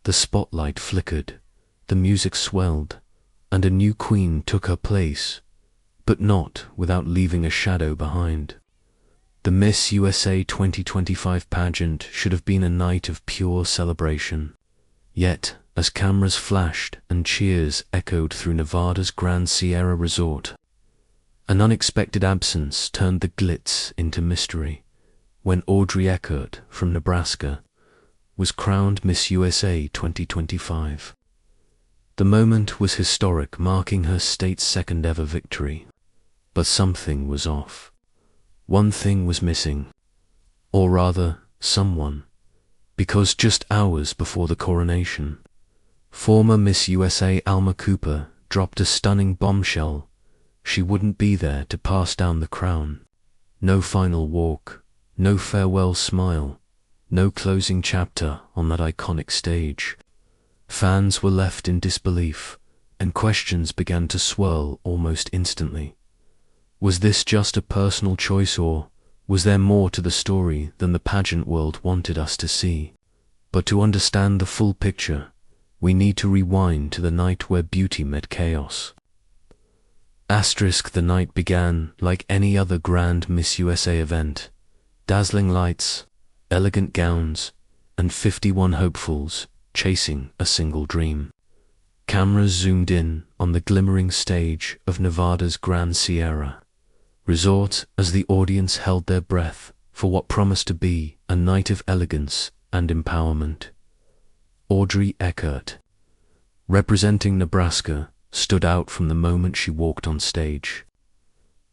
The spotlight flickered, the music swelled, and a new queen took her place, but not without leaving a shadow behind. The Miss USA 2025 pageant should have been a night of pure celebration. Yet, as cameras flashed and cheers echoed through Nevada's Grand Sierra Resort, an unexpected absence turned the glitz into mystery when Audrey Eckert from Nebraska was crowned Miss USA 2025. The moment was historic, marking her state's second-ever victory. But something was off. One thing was missing, or rather, someone, because just hours before the coronation, former Miss USA Alma Cooper dropped a stunning bombshell. She wouldn't be there to pass down the crown. No final walk, no farewell smile, no closing chapter on that iconic stage. Fans were left in disbelief, and questions began to swirl almost instantly. Was this just a personal choice, or was there more to the story than the pageant world wanted us to see? But to understand the full picture, we need to rewind to the night where beauty met chaos. The night began like any other grand Miss USA event. Dazzling lights, elegant gowns, and 51 hopefuls chasing a single dream. Cameras zoomed in on the glimmering stage of Nevada's Grand Sierra Resort as the audience held their breath for what promised to be a night of elegance and empowerment. Audrey Eckert, representing Nebraska, stood out from the moment she walked on stage.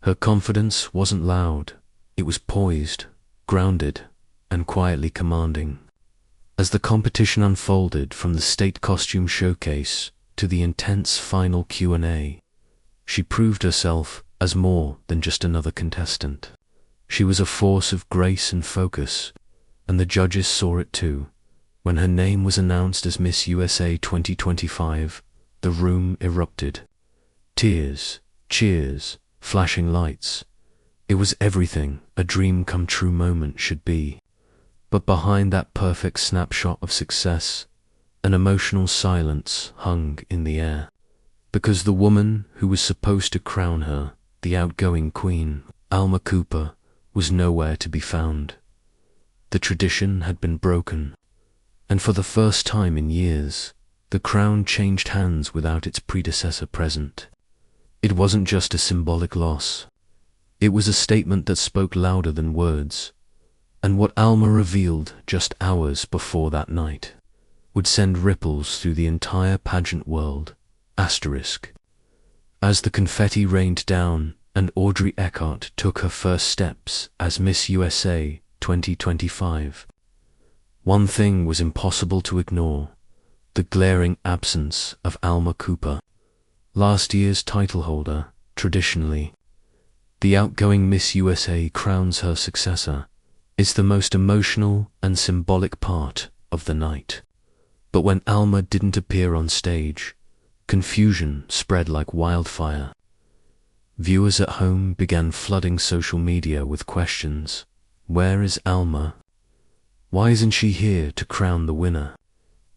Her confidence wasn't loud, it was poised, grounded, and quietly commanding. As the competition unfolded from the state costume showcase to the intense final Q&A, she proved herself as more than just another contestant. She was a force of grace and focus, and the judges saw it too. When her name was announced as Miss USA 2025, the room erupted. Tears, cheers, flashing lights. It was everything a dream come true moment should be. But behind that perfect snapshot of success, an emotional silence hung in the air. Because the woman who was supposed to crown her, the outgoing queen, Alma Cooper, was nowhere to be found. The tradition had been broken, and for the first time in years, the crown changed hands without its predecessor present. It wasn't just a symbolic loss. It was a statement that spoke louder than words. And what Alma revealed just hours before that night would send ripples through the entire pageant world. As the confetti rained down and Audrey Eckert took her first steps as Miss USA 2025, one thing was impossible to ignore: the glaring absence of Alma Cooper, last year's title holder. Traditionally, the outgoing Miss USA crowns her successor. It's the most emotional and symbolic part of the night. But when Alma didn't appear on stage, confusion spread like wildfire. Viewers at home began flooding social media with questions. Where is Alma? Why isn't she here to crown the winner?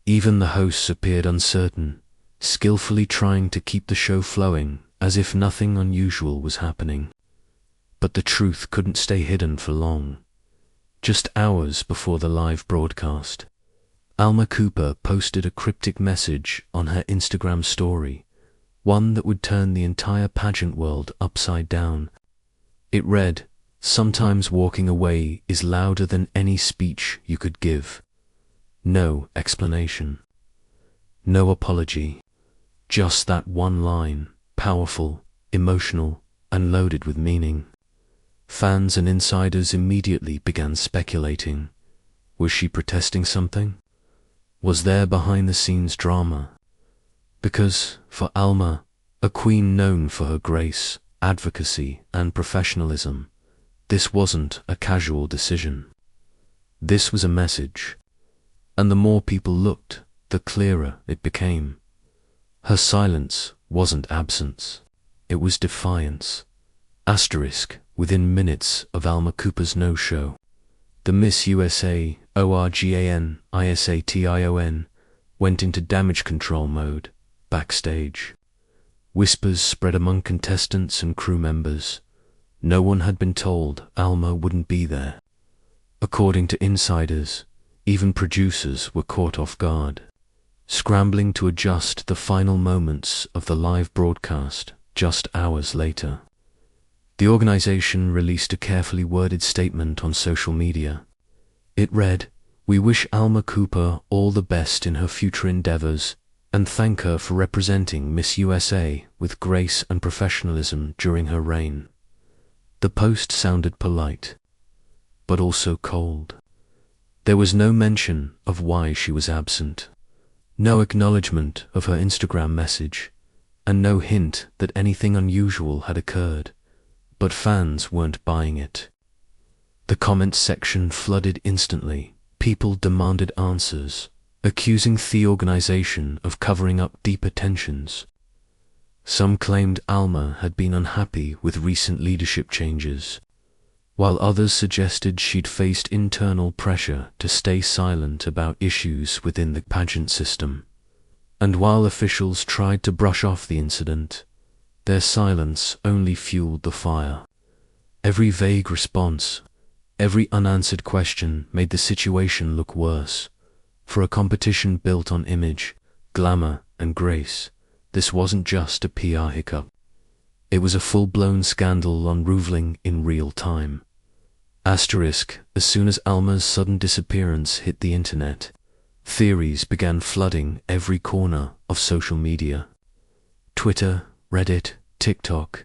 Even the hosts appeared uncertain, skillfully trying to keep the show flowing as if nothing unusual was happening. But the truth couldn't stay hidden for long. Just hours before the live broadcast, Alma Cooper posted a cryptic message on her Instagram story, one that would turn the entire pageant world upside down. It read, "Sometimes walking away is louder than any speech you could give." No explanation. No apology. Just that one line, powerful, emotional, and loaded with meaning. Fans and insiders immediately began speculating. Was she protesting something? Was there behind-the-scenes drama? Because, for Alma, a queen known for her grace, advocacy, and professionalism, this wasn't a casual decision. This was a message. And the more people looked, the clearer it became. Her silence wasn't absence. It was defiance. Within minutes of Alma Cooper's no-show, the Miss USA ORGANISATION went into damage control mode backstage. Whispers spread among contestants and crew members. No one had been told Alma wouldn't be there. According to insiders, even producers were caught off guard, scrambling to adjust the final moments of the live broadcast just hours later. The organization released a carefully worded statement on social media. It read, "We wish Alma Cooper all the best in her future endeavors and thank her for representing Miss USA with grace and professionalism during her reign." The post sounded polite, but also cold. There was no mention of why she was absent, no acknowledgement of her Instagram message, and no hint that anything unusual had occurred, but fans weren't buying it. The comments section flooded instantly. People demanded answers, accusing the organization of covering up deeper tensions. Some claimed Alma had been unhappy with recent leadership changes, while others suggested she'd faced internal pressure to stay silent about issues within the pageant system. And while officials tried to brush off the incident, their silence only fueled the fire. Every vague response, every unanswered question made the situation look worse. For a competition built on image, glamour, and grace, this wasn't just a PR hiccup. It was a full-blown scandal unraveling in real time. Asterisk, as soon as Alma's sudden disappearance hit the internet, theories began flooding every corner of social media. Twitter, Reddit, TikTok.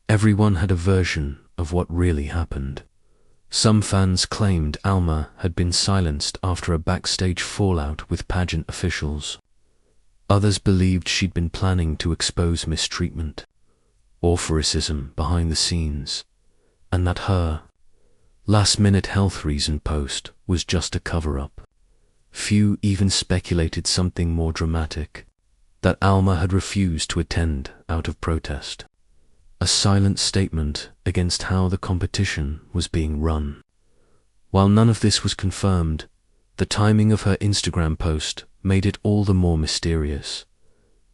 Everyone had a version of what really happened. Some fans claimed Alma had been silenced after a backstage fallout with pageant officials. Others believed she'd been planning to expose mistreatment, authoricism behind the scenes, and that her last-minute health reason post was just a cover-up. Few even speculated something more dramatic, that Alma had refused to attend out of protest. A silent statement against how the competition was being run. While none of this was confirmed, the timing of her Instagram post made it all the more mysterious.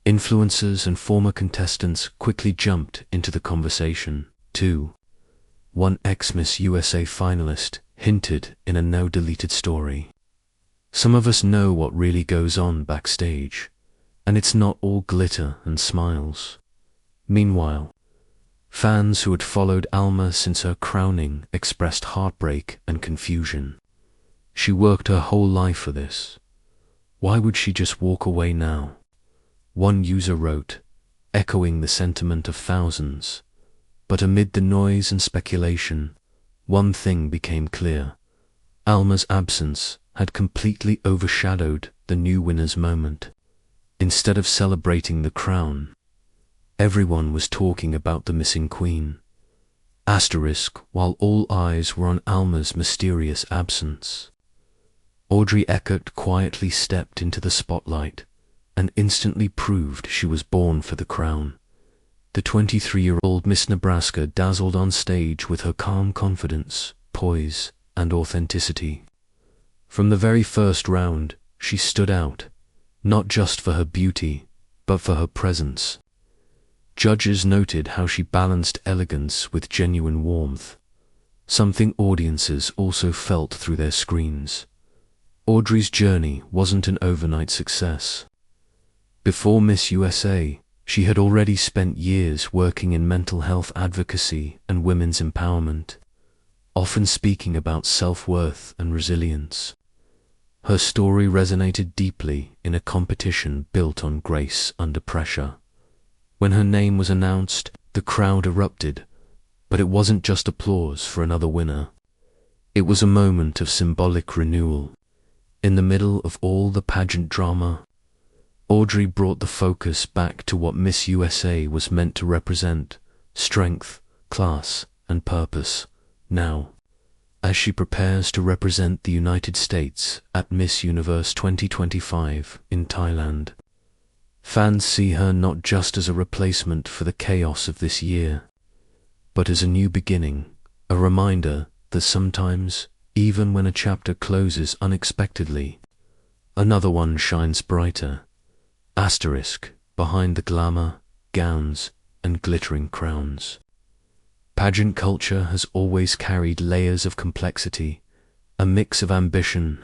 Influencers and former contestants quickly jumped into the conversation, too. One ex-Miss USA finalist hinted in a now-deleted story. "Some of us know what really goes on backstage, and it's not all glitter and smiles." Meanwhile, fans who had followed Alma since her crowning expressed heartbreak and confusion. She worked her whole life for this. Why would she just walk away now? One user wrote, echoing the sentiment of thousands. But amid the noise and speculation, one thing became clear. Alma's absence had completely overshadowed the new winner's moment. Instead of celebrating the crown, everyone was talking about the missing queen. Asterisk, while all eyes were on Alma's mysterious absence. Audrey Eckert quietly stepped into the spotlight and instantly proved she was born for the crown. The 23-year-old Miss Nebraska dazzled on stage with her calm confidence, poise, and authenticity. From the very first round, she stood out, not just for her beauty, but for her presence. Judges noted how she balanced elegance with genuine warmth, something audiences also felt through their screens. Audrey's journey wasn't an overnight success. Before Miss USA, she had already spent years working in mental health advocacy and women's empowerment, often speaking about self-worth and resilience. Her story resonated deeply in a competition built on grace under pressure. When her name was announced, the crowd erupted, but it wasn't just applause for another winner. It was a moment of symbolic renewal. In the middle of all the pageant drama, Audrey brought the focus back to what Miss USA was meant to represent: strength, class, and purpose. Now, as she prepares to represent the United States at Miss Universe 2025 in Thailand, fans see her not just as a replacement for the chaos of this year, but as a new beginning, a reminder that sometimes, even when a chapter closes unexpectedly, Another one shines brighter. Asterisk, behind the glamour, gowns, and glittering crowns. Pageant culture has always carried layers of complexity, a mix of ambition,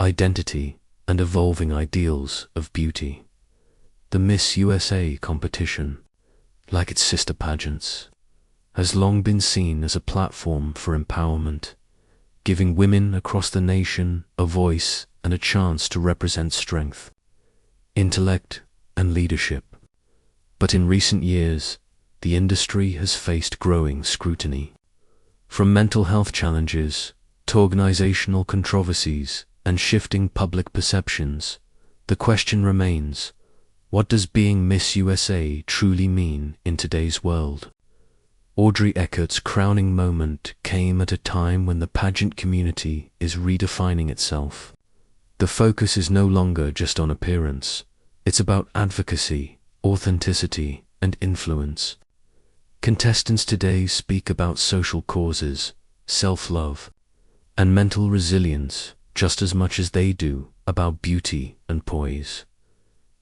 identity, and evolving ideals of beauty. The Miss USA competition, like its sister pageants, has long been seen as a platform for empowerment, giving women across the nation a voice and a chance to represent strength, intellect, and leadership. But in recent years, the industry has faced growing scrutiny. From mental health challenges to organizational controversies and shifting public perceptions, the question remains, what does being Miss USA truly mean in today's world? Audrey Eckert's crowning moment came at a time when the pageant community is redefining itself. The focus is no longer just on appearance. It's about advocacy, authenticity, and influence. Contestants today speak about social causes, self-love, and mental resilience just as much as they do about beauty and poise.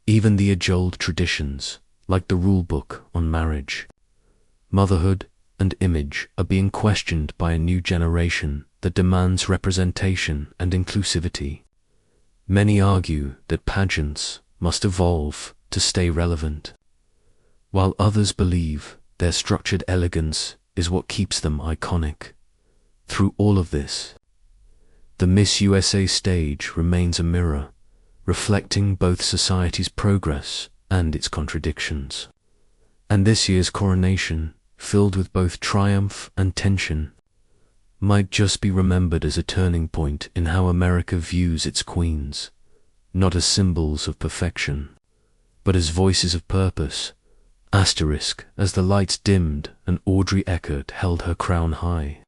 Even the age-old traditions, like the rule book on marriage, motherhood, and image, are being questioned by a new generation that demands representation and inclusivity. Many argue that pageants must evolve to stay relevant, while others believe their structured elegance is what keeps them iconic. Through all of this, the Miss USA stage remains a mirror, reflecting both society's progress and its contradictions. And this year's coronation, filled with both triumph and tension, might just be remembered as a turning point in how America views its queens, not as symbols of perfection, but as voices of purpose. Asterisk, as the lights dimmed and Audrey Eckert held her crown high,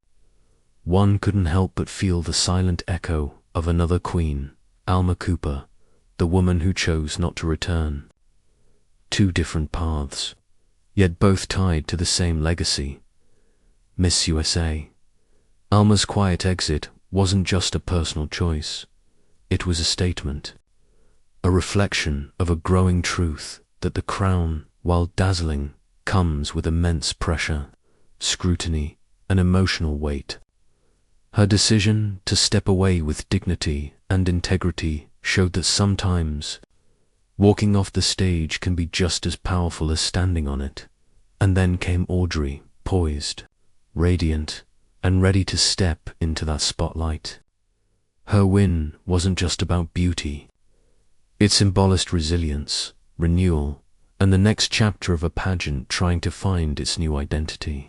one couldn't help but feel the silent echo of another queen, Alma Cooper, the woman who chose not to return. Two different paths, yet both tied to the same legacy. Miss USA. Alma's quiet exit wasn't just a personal choice. It was a statement, a reflection of a growing truth that the crown, while dazzling, comes with immense pressure, scrutiny, and emotional weight. Her decision to step away with dignity and integrity showed that sometimes walking off the stage can be just as powerful as standing on it. And then came Audrey, poised, radiant, and ready to step into that spotlight. Her win wasn't just about beauty. It symbolized resilience, renewal, and the next chapter of a pageant trying to find its new identity.